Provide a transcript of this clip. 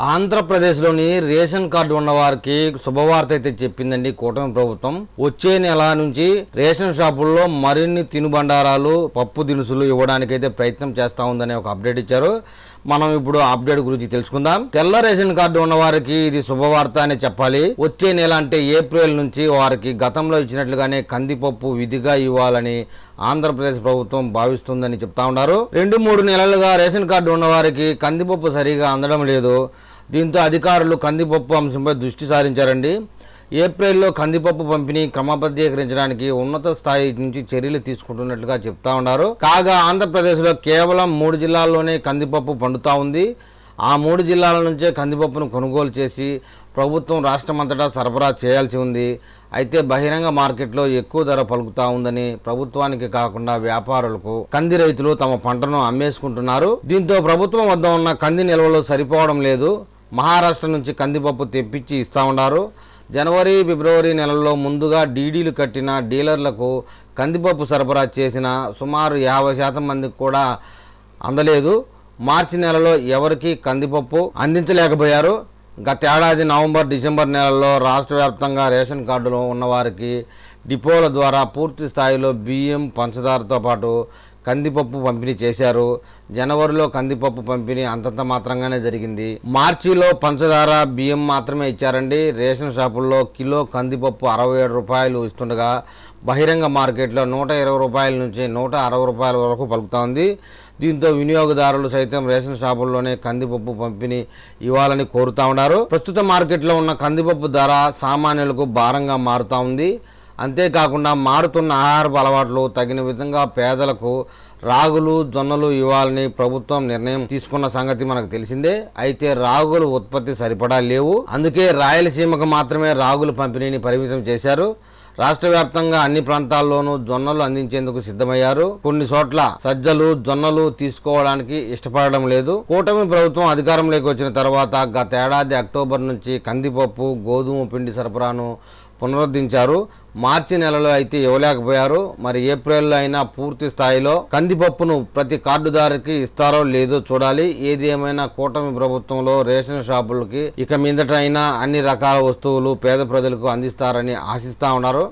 ఆంధ్రప్రదేశ్లోని ration card ఉన్న వారికి శుభవార్త అయితే చెప్పిందండి కూటమి ప్రభుత్వం. వచ్చే నెల నుంచి రేషన్ షాపుల్లో మరిన్ని తినుబండారాలు, పప్పు దినుసులు ఇవ్వడానికి అయితే ప్రయత్నం చేస్తా ఉందని ఒక అప్డేట్ ఇచ్చారు. మనం ఇప్పుడు అప్డేట్ గురించి తెలుసుకుందాం. తెల్ల రేషన్ కార్డు ఉన్న వారికి ఇది శుభవార్త అని చెప్పాలి. వచ్చే నెల అంటే ఏప్రిల్ నుంచి వారికి గతంలో ఇచ్చినట్లుగానే కందిపప్పు విధిగా ఇవ్వాలని ఆంధ్రప్రదేశ్ ప్రభుత్వం భావిస్తుందని చెప్తా ఉన్నారు. 2-3 నెలలుగా రేషన్ కార్డు ఉన్న వారికి కందిపప్పు సరిగా అందడం లేదు. దీంతో అధికారులు కందిపప్పు అంశంపై దృష్టి సారించారండి. ఏప్రిల్లో కందిపప్పు పంపిణీ క్రమబద్ధీకరించడానికి ఉన్నత స్థాయి నుంచి చర్యలు తీసుకుంటున్నట్లుగా చెప్తా ఉన్నారు. కాగా ఆంధ్రప్రదేశ్లో కేవలం 3 జిల్లాల్లోనే కందిపప్పు పండుతా ఉంది. ఆ 3 జిల్లాల నుంచే కందిపప్పును కొనుగోలు చేసి ప్రభుత్వం రాష్ట్రమంతటా సరఫరా చేయాల్సి ఉంది. అయితే బహిరంగ మార్కెట్లో ఎక్కువ ధర పలుకుతా ఉందని ప్రభుత్వానికి కాకుండా వ్యాపారులకు కంది రైతులు తమ పంటను అమ్మేసుకుంటున్నారు. దీంతో ప్రభుత్వం వద్ద ఉన్న కంది నిల్వలు సరిపోవడం లేదు. మహారాష్ట్ర నుంచి కందిపప్పు తెప్పించి ఇస్తా ఉన్నారు. జనవరి, ఫిబ్రవరి నెలల్లో ముందుగా డీడీలు కట్టిన డీలర్లకు కందిపప్పు సరఫరా చేసిన సుమారు 50% మందికి కూడా అందలేదు. మార్చి నెలలో ఎవరికీ కందిపప్పు అందించలేకపోయారు. గత ఏడాది నవంబర్, డిసెంబర్ నెలల్లో రాష్ట్ర వ్యాప్తంగా రేషన్ కార్డులు ఉన్నవారికి డిపోల ద్వారా పూర్తి స్థాయిలో బియ్యం, పంచదారతో పాటు కందిపప్పు పంపిణీ చేశారు. జనవరిలో కందిపప్పు పంపిణీ అంతంత మాత్రంగానే జరిగింది. మార్చిలో పంచదార, బియ్యం మాత్రమే ఇచ్చారండి. రేషన్ షాపుల్లో కిలో కందిపప్పు 67 రూపాయలు ఇస్తుండగా బహిరంగ మార్కెట్లో 120 రూపాయల నుంచి 160 రూపాయల వరకు పలుకుతోంది. దీంతో వినియోగదారులు సైతం రేషన్ షాపుల్లోనే కందిపప్పు పంపిణీ ఇవ్వాలని కోరుతా ఉన్నారు. ప్రస్తుత మార్కెట్లో ఉన్న కందిపప్పు ధర సామాన్యులకు భారంగా మారుతా ఉంది. అంతేకాకుండా మారుతున్న ఆహారపు అలవాట్లు తగిన విధంగా పేదలకు రాగులు, జొన్నలు ఇవ్వాలని ప్రభుత్వం నిర్ణయం తీసుకున్న సంగతి మనకు తెలిసిందే. అయితే రాగులు ఉత్పత్తి సరిపడా లేవు. అందుకే రాయలసీమకు మాత్రమే రాగుల పంపిణీని పరిమితం చేశారు. రాష్ట్ర వ్యాప్తంగా అన్ని ప్రాంతాల్లోనూ జొన్నలు అందించేందుకు సిద్ధమయ్యారు. కొన్ని చోట్ల సజ్జలు, జొన్నలు తీసుకోవడానికి ఇష్టపడడం లేదు. కూటమి ప్రభుత్వం అధికారంలోకి వచ్చిన తర్వాత గత ఏడాది అక్టోబర్ నుంచి కందిపప్పు, గోధుమ పిండి సరఫరాను పునరుద్ధరించారు. మార్చి నెలలో అయితే ఇవ్వలేకపోయారు. మరి ఏప్రిల్లో అయినా పూర్తి స్థాయిలో కందిపప్పును ప్రతి కార్డుదారికి ఇస్తారో లేదో చూడాలి. ఏది ఏమైనా కూటమి ప్రభుత్వంలో రేషన్ షాపులకి ఇక మీదట అయినా అన్ని రకాల వస్తువులు పేద ప్రజలకు అందిస్తారని ఆశిస్తా ఉన్నారు.